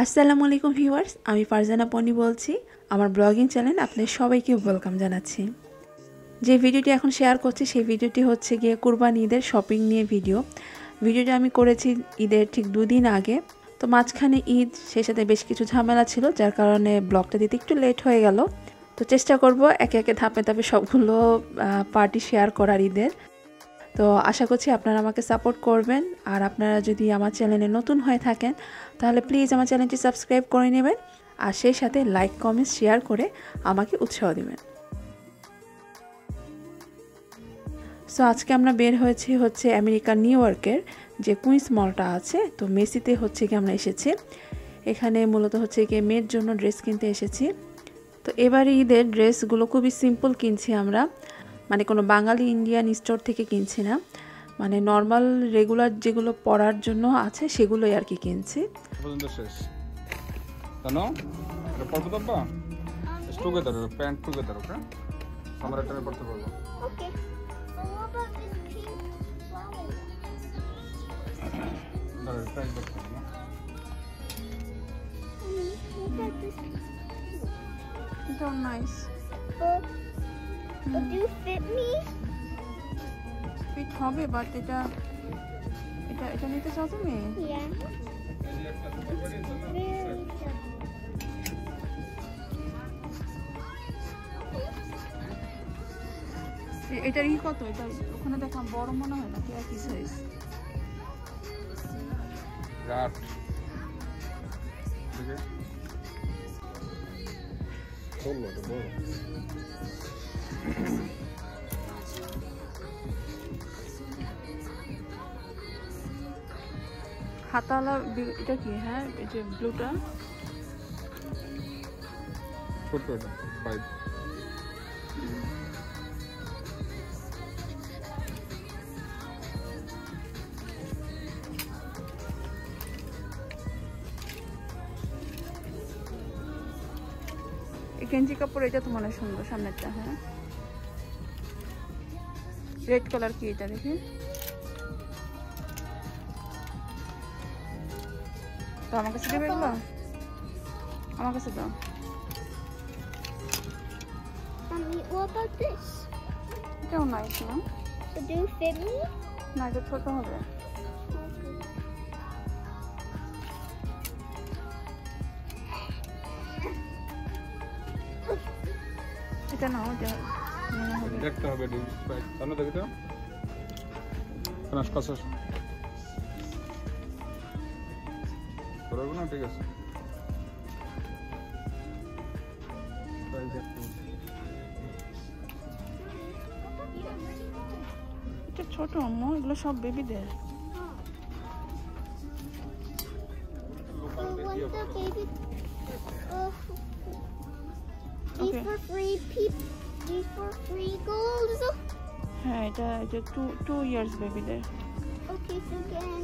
আসসালামু আলাইকুম ভিউয়ার্স, আমি ফারজানা পন্নি বলছি। আমার ব্লগিং চ্যানেল আপনাদের সবাইকে ওয়েলকাম জানাচ্ছি। যে ভিডিওটি এখন শেয়ার করছি সেই ভিডিওটি হচ্ছে গিয়ে কুরবানি ঈদের শপিং নিয়ে ভিডিওটা আমি করেছি ঈদের ঠিক 2 দিন আগে। তো মাঝখানে ঈদ, সেই সাথে বেশ কিছু ঝামেলা ছিল, যার কারণে ব্লগটা দিতে একটু লেট হয়ে গেল। তো চেষ্টা করব একে একে ধাপে ধাপে সবগুলো পার্টি শেয়ার করার ঈদের। তো আশা করছি আপনারা আমাকে সাপোর্ট করবেন। আর আপনারা যদি আমার চ্যানেলে নতুন হয়ে থাকেন তাহলে প্লিজ আমার চ্যানেলটি সাবস্ক্রাইব করে নেবেন, আর সেই সাথে লাইক কমেন্ট শেয়ার করে আমাকে উৎসাহ দিবেন। সো আজকে আমরা বের হচ্ছে আমেরিকার নিউ ইয়র্কের যে কুইন্স মলটা আছে, তো মেসিতে হচ্ছে কি আমরা এসেছি। এখানে মূলত হচ্ছে কি মেয়ের জন্য ড্রেস কিনতে এসেছি। তো এবারে ঈদের ড্রেসগুলো খুবই সিম্পল কিনছি আমরা, মানে কোনো বাঙালি ইন্ডিয়ান স্টোর থেকে কিনছি না, মানে নর্মাল রেগুলার যেগুলো পরার জন্য আছে সেগুলোই আর কি কিনছি। পর্যন্ত শেষ জানো এটা পড়তে পারবা টুগেদার প্যান্ট টুগেদার ওকে আমরা এটা পড়তে পারবো ওকে দাঁড়া ট্রাই করতে না So nice. Do you fit me? Fit হবে, বাট এটা নিতে চাও তুমি? Yeah. এটার কি কত? এটা ওখানে দেখলাম বড় মনে হয় না, কি একই সাইজ? রাট ঠিক আছে বলো তো বলো হাতালা এটা কি? হ্যাঁ, এই যে ব্লুটা ছোট এটা 5 গেঞ্জি কাপড় এটা তো মনে হয় সুন্দর, সামনেরটা। হ্যাঁ, রেড কালার কি এটা? দেখি তো আমার কাছে দেবে এগুলো, আমার কাছে দাও। What about this? এটাও নাইস না? So do you fit me? না, এটা ছোট হবে। এটা নাও, এটা মনে হবে দেখতে হবে ডিসপ্লেট জানো দেখি তো ফিনিশ কাছে করব না, ঠিক আছে এটা ছোট আম্মু, এগুলো সব বেবিদের। These for free these for free goals. হ্যাঁ, এটা 2 years বেবিদের। Okay, so can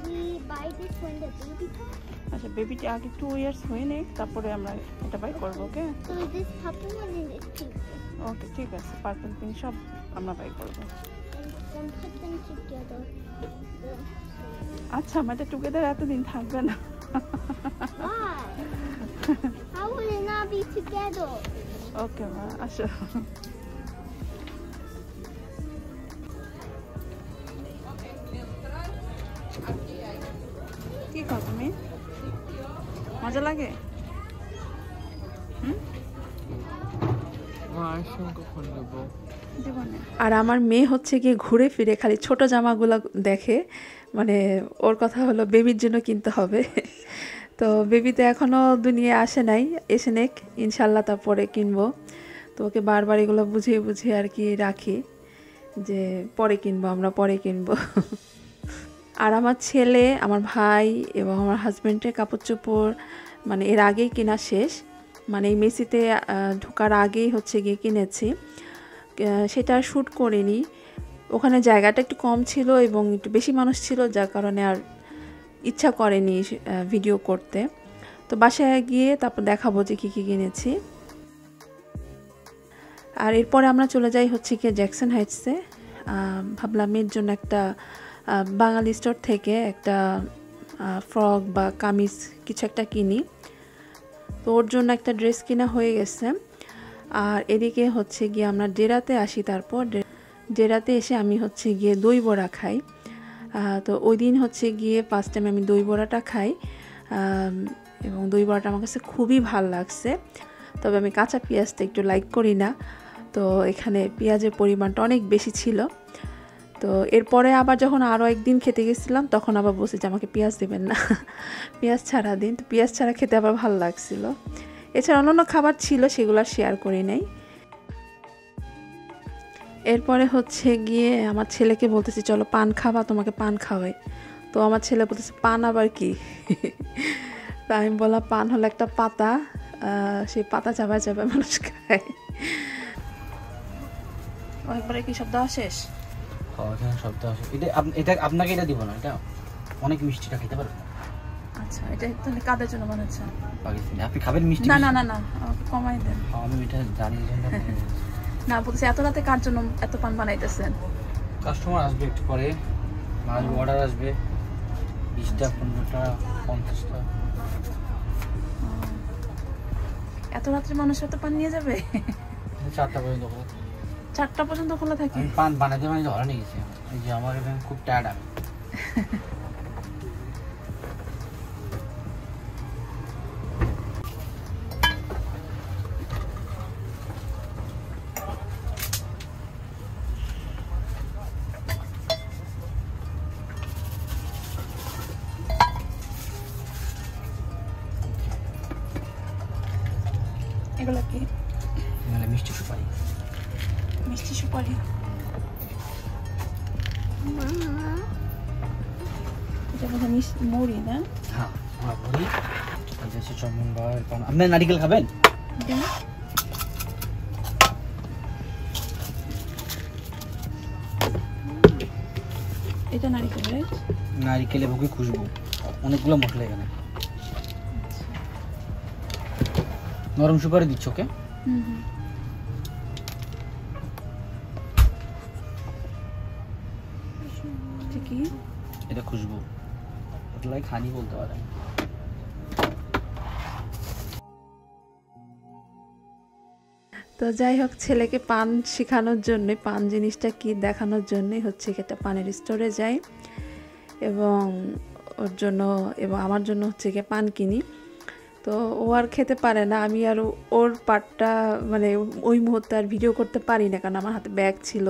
we buy this when the baby comes? আচ্ছা, বেবিটা আগে 2 years হয়ে নেই, তারপরে আমরা এটা বাই করবো। ওকে, So this purple one and this pink one. ওকে, ঠিক আছে। পার্পল পিঙ্ক সব আমরা বাই করবো। And then put them together. আচ্ছা, আমাদের টুগেদার এতদিন থাকবে না। Why? How will it not be together? ওকে মা, আসো। কি খাও তুমি? মজা লাগে? আর আমার মেয়ে হচ্ছে গিয়ে ঘুরে ফিরে খালি ছোট জামাগুলো দেখে, মানে ওর কথা হলো বেবির জন্য কিনতে হবে। তো বেবি তো এখনও দুনিয়া আসে নাই, এসে নেক ইনশাল্লাহ, তারপরে কিনবো। তো ওকে বারবার এগুলো বুঝিয়ে বুঝিয়ে আর কি রাখি যে পরে কিনবো, আমরা পরে কিনবো। আর আমার ছেলে, আমার ভাই এবং আমার হাজব্যান্ডের কাপড় চোপড় মানে এর আগেই কেনা শেষ, মানে এই মেসিতে ঢোকার আগেই হচ্ছে গিয়ে কিনেছি। সেটা আর শ্যুট করিনি, ওখানে জায়গাটা একটু কম ছিল এবং একটু বেশি মানুষ ছিল, যার কারণে আর ইচ্ছা করেনি ভিডিও করতে। তো বাসায় গিয়ে তারপর দেখাবো যে কী কী কিনেছি। আর এরপরে আমরা চলে যাই হচ্ছে কি জ্যাকসন হাইটসে। ভাবলাম এর জন্য একটা বাঙালি স্টোর থেকে একটা ফ্রক বা কামিজ কিছু একটা কিনি। তো ওর জন্য একটা ড্রেস কিনা হয়ে গেছে। আর এদিকে হচ্ছে গিয়ে আমরা ডেরাতে আসি। তারপর ডেরাতে এসে আমি হচ্ছে গিয়ে দই বড়া খাই। তো ওই দিন হচ্ছে গিয়ে ফার্স্ট টাইম আমি দই বড়াটা খাই, এবং দই বড়াটা আমার কাছে খুবই ভাল লাগছে। তবে আমি কাঁচা পেঁয়াজটা একটু লাইক করি না, তো এখানে পেঁয়াজের পরিমাণটা অনেক বেশি ছিল। তো এরপরে আবার যখন আরও একদিন খেতে গেছিলাম তখন আবার বলছি যে আমাকে পেঁয়াজ দেবেন না, পেঁয়াজ ছাড়া দিন। তো পেঁয়াজ ছাড়া খেতে আবার ভালো লাগছিল। এছাড়া অন্যান্য খাবার ছিল, সেগুলো শেয়ার করি নাই। এরপরে হচ্ছে গিয়ে আমার ছেলেকে বলতেছি চলো পান খাবা, তোমাকে পান খাওয়াই। তো আমার ছেলে বলতেছে পান আবার কি? তা আমি বললাম পান হলো একটা পাতা, সেই পাতা চাবায় চাবায় মানুষ খায়। একবারে কি শব্দ শেষ? শব্দ আসে। এটা আপনাকে এটা দিব না, এটা অনেক মিষ্টিটা খেতে পারবেন। আচ্ছা, এটা তাহলে কাদের জন্য বানাচ্ছেন? পাকিস্তানি। আপনি খাবেন মিষ্টি? না না না না, আমাকে কমাই দেন। আমি এটা জানি না, বলছি এত রাতে কার জন্য এত পান বানাইতেছেন? কাস্টমার আসবে একটু পরে, অর্ডার আসবে 20টা 15টা 50টা। এত রাত্রে মানুষ এত পান নিয়ে যাবে? 4টা পর্যন্ত খোলা। 4টা পর্যন্ত খোলা থাকে? আমি পান বানাতে মানে ধরে নিয়ে গেছি। এই যে আমার এখন খুব টায়ার্ড আমি। এগুলো কি? মানে মিষ্টি সুপারি। মিষ্টি সুপারি। এটা বোধ হয় মুড়ি না? হ্যাঁ, মুড়ি। এটা হচ্ছে চমনবার পান। আপনি নারিকেল খাবেন? এটা নারিকেল, রাইট? নারিকেল এবং খুশবু, অনেকগুলো মশলা এখানে। নরম সুপারি দিচ্ছ? ওকে। এটা খুশবু, ওটাই খানি বলতে পারেন। তো যাই হোক, ছেলেকে পান শেখানোর জন্য, পান জিনিসটা কি দেখানোর জন্যই হচ্ছে একটা পানের স্টোরে যাই, এবং ওর জন্য এবং আমার জন্য হচ্ছে গিয়ে পান কিনি। তো ও আর খেতে পারে না, আমি আর ওর পার্টটা মানে ওই মুহূর্তে আর ভিডিও করতে পারি না, কারণ আমার হাতে ব্যাগ ছিল,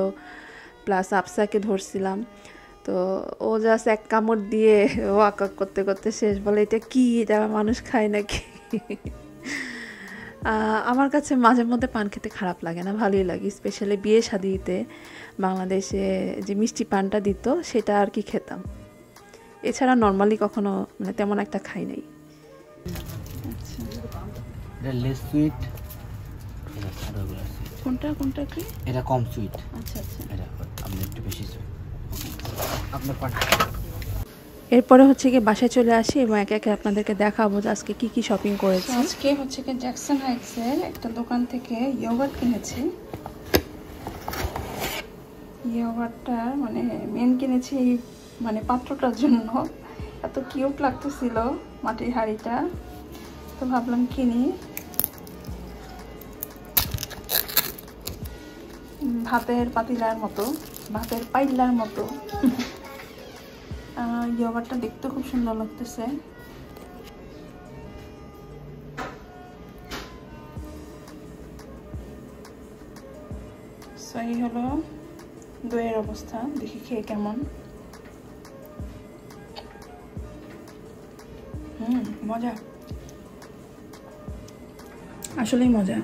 প্লাস আফসাকে ধরছিলাম। তো ও জাস্ট এক কামড় দিয়ে ওয়াক করতে করতে শেষ। বলে এটা কি, এটা মানুষ খায় নাকি? আমার কাছে মাঝে মধ্যে পান খেতে খারাপ লাগে না, ভালোই লাগে। স্পেশালি বিয়ে শাদিতে বাংলাদেশে যে মিষ্টি পানটা দিত সেটা আর কি খেতাম। এছাড়া নর্মালি কখনো মানে তেমন একটা খাই নাই। এটা লেস সুইট, কোনটা কোনটা কি? এটা কম সুইট। আচ্ছা আচ্ছা, এটা আপনি একটু বেশি সুইট আপনার পান। এরপরে হচ্ছে গিয়ে বাসায় চলে আসি এবং একে একে আপনাদেরকে দেখাবো যে আজকে কি কি শপিং করেছি। আজকে হচ্ছে গিয়ে জ্যাকসন হাইটসের একটা দোকান থেকে ইয়োগার্ট কিনেছি। ইয়োগার্টটা মানে মেন কিনেছি মানে পাত্রটার জন্য, এত কিউট লাগতেছিল মাটির হাঁড়িটা, তো ভাবলাম কিনি। ভাতের পাতিলার মতো, ভাতের পাইলার মতো। ইয়োগার্টটা দেখতে খুব সুন্দর লাগতেছে। এই হলো দইয়ের অবস্থা, দেখি খেয়ে কেমন। মজা, আসলেই মজা।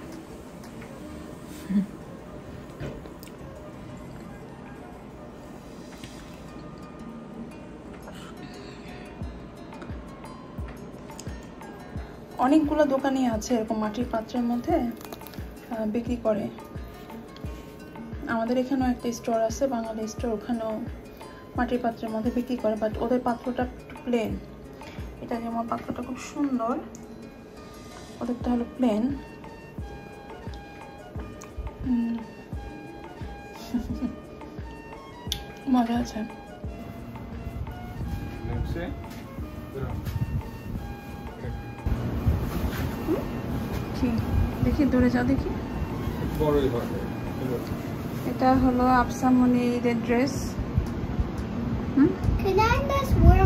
অনেকগুলো দোকানই আছে এরকম মাটির পাত্রের মধ্যে বিক্রি করে। আমাদের এখানেও একটা স্টোর আছে, বাঙালি স্টোর, ওখানেও মাটির পাত্রের মধ্যে বিক্রি করে, বাট ওদের পাত্রটা একটু প্লেন। এটা যেমন পাত্রটা খুব সুন্দর, ওদেরটা হলো প্লেন। মজা আছে। কি দেখি দূরে যাও দেখি বড়ই হয় এটা হলো আফসামনি ঈদের dress Can I just wear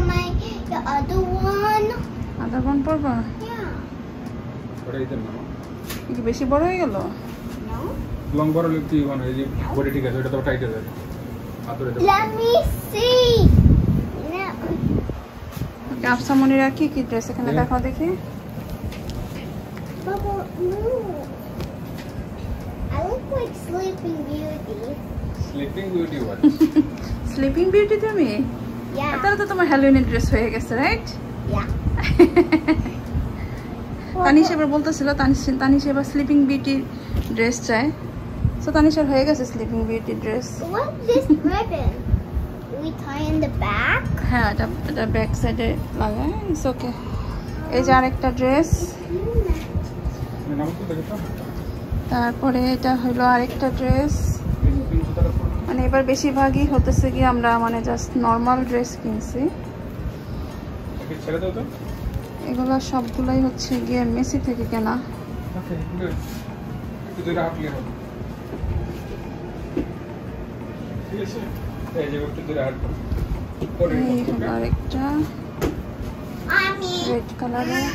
the other one? আদার বন পরবা Yeah. ওটা ইতেন না কি বেশি বড় হয়ে গেল No? লং বড় লিখতে মানে এই যে বডি ঠিক আছে ওটা তো টাইট হয়ে যাবে হাতুড়ে Let me see. No. আফসামনিরা কি কি ড্রেস এখানে দেখাও দেখি Bubble, no. I look like Sleeping Beauty. Sleeping beauty watch sleeping beauty তুমি Yeah. তাহলে তো তোমার হ্যালোউইনের ড্রেস হয়ে গেছে রাইট Yeah. তানিশ এবার বলতেছিল তানিশ এবার স্লিপিং বিউটি ড্রেস চায় সো তানিশের হয়ে গেছে sleeping beauty dress What's this ribbon? We tie in the back? হ্যাঁ এটা ব্যাক সাইডে লাগায় ইটস ওকে এই যে আরেকটা ড্রেস নাম তো দেখো তারপরে এটা হলো আরেকটা ড্রেস মানে এবার বেশিরভাগই হতেছে কি আমরা মানে জাস্ট নর্মাল ড্রেস কিনছি ছেড়ে দাও তো এগুলো সবগুলাই হচ্ছে গিয়ে মেসি থেকে কেনা ওকে গুড একটু দূরে হাঁটলে হবে ঠিক আছে এই যে একটু দূরে হাঁটবো পরে এই হলো আরেকটা Mommy. রেড কালারের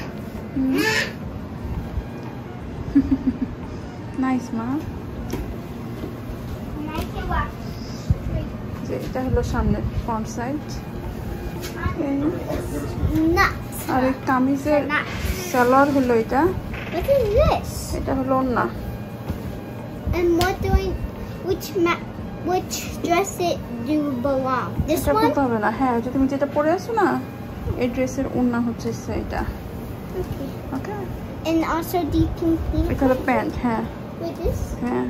নাইস মা Make it walk straight. যে এটা হলো সামনের ফ্রন্ট সাইড Nuts. আর এই কামিজের Nuts. সালোয়ার হলো এটা What is this? এটা হলো ওন্না And which dress it do belong? This এটা one? বলতে হবে না হ্যাঁ যে তুমি যেটা পরে আছো না এই ড্রেসের ওন্না হচ্ছে এটা Okay. Okay And also do you can clean এটা হলো প্যান্ট হ্যাঁ with this? হ্যাঁ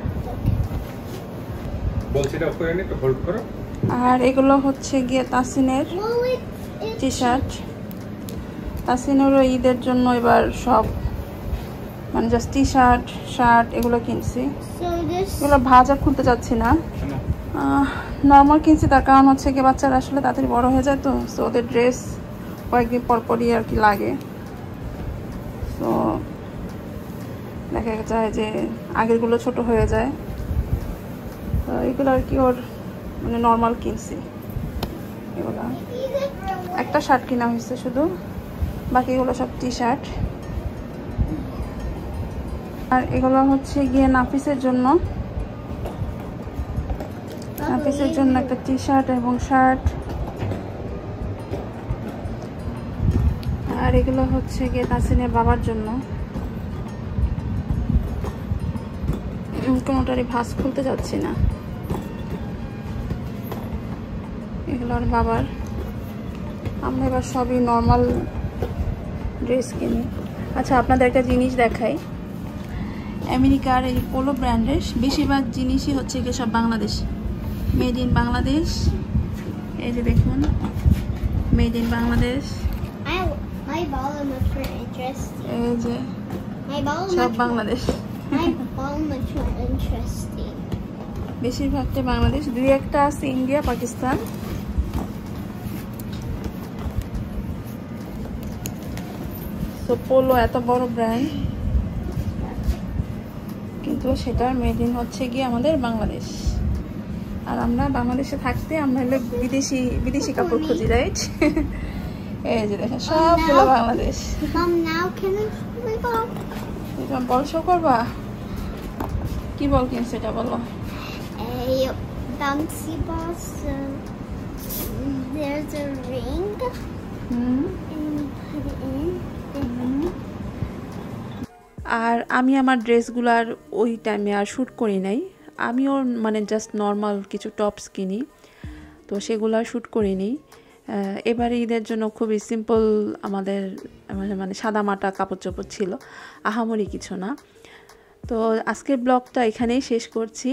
বলছি এটা করে নি একটু হোল্ড করো আর এগুলো হচ্ছে গিয়ে তাসিনের Well, it's টি শার্ট তাসিনেরও ঈদের জন্য এবার সব মানে জাস্ট টি শার্ট শার্ট এগুলো কিনছি so this. এগুলো ভাজা খুলতে যাচ্ছি না শোনো নর্মাল কিনছি তার কারণ হচ্ছে কি বাচ্চারা আসলে তাড়াতাড়ি বড় হয়ে যায় তো সো ওদের ড্রেস কয়েকদিন পর পরই আর কি লাগে তো দেখা যায় যে আগেরগুলো ছোট হয়ে যায় তো এগুলো আর কি ওর মানে নর্মাল কিনছি এগুলো একটা শার্ট কিনা হয়েছে শুধু বাকিগুলো সব টি শার্ট আর এগুলো হচ্ছে গিয়ে নাফিসের জন্য একটা টি শার্ট এবং শার্ট আর এগুলো হচ্ছে গিয়ে তাসিনের বাবার জন্য কোনোটারই ভাঁজ খুলতে যাচ্ছি না এগুলো আর বাবার আমরা এবার সবই নর্মাল ড্রেস কিনি আচ্ছা আপনাদের একটা জিনিস দেখাই আমেরিকার এই পোলো ব্র্যান্ডের বেশিরভাগ জিনিসই হচ্ছে গিয়ে সব বাংলাদেশ মেড ইন বাংলাদেশ এই যে দেখুন made in Bangladesh My ball looks more interesting. এই যে My ball সব looks Bangladesh my ball looks more interesting. বেশিরভাগটা বাংলাদেশ দুই একটা আছে ইন্ডিয়া পাকিস্তান তো পোলো এত বড় ব্র্যান্ড কিন্তু সেটার মেড ইন হচ্ছে গিয়ে আমাদের বাংলাদেশ আর আমরা বাংলাদেশে থাকতে আমরা হলো বিদেশি কাপড় খুঁজি রাইট এই যে দেখেন সবগুলো Bangladesh Mom, now can I see my ball? এটা বল শো করবা কি বল কিনছে এটা বলো A bouncy ball. So there's a ring, hmm and you put it in. আর আমি আমার ড্রেসগুলার ওই টাইমে আর শ্যুট করি নাই আমিও মানে জাস্ট নর্মাল কিছু টপস কিনি তো সেগুলো আর শ্যুট করিনি এবারে ঈদের জন্য খুবই সিম্পল আমাদের মানে সাদামাটা কাপড় চোপড় ছিল আহামরি কিছু না তো আজকের ব্লগটা এখানেই শেষ করছি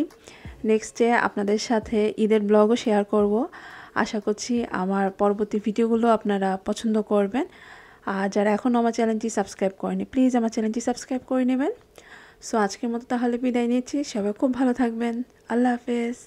নেক্সটে আপনাদের সাথে ঈদের ব্লগও শেয়ার করব আশা করছি আমার পরবর্তী ভিডিওগুলো আপনারা পছন্দ করবেন আর যারা এখনও আমার চ্যানেলটি সাবস্ক্রাইব করেনি প্লিজ আমার চ্যানেলটি সাবস্ক্রাইব করে নেবেন সো আজকের মতো তাহলে বিদায় নিচ্ছি সবাই খুব ভালো থাকবেন আল্লাহ হাফেজ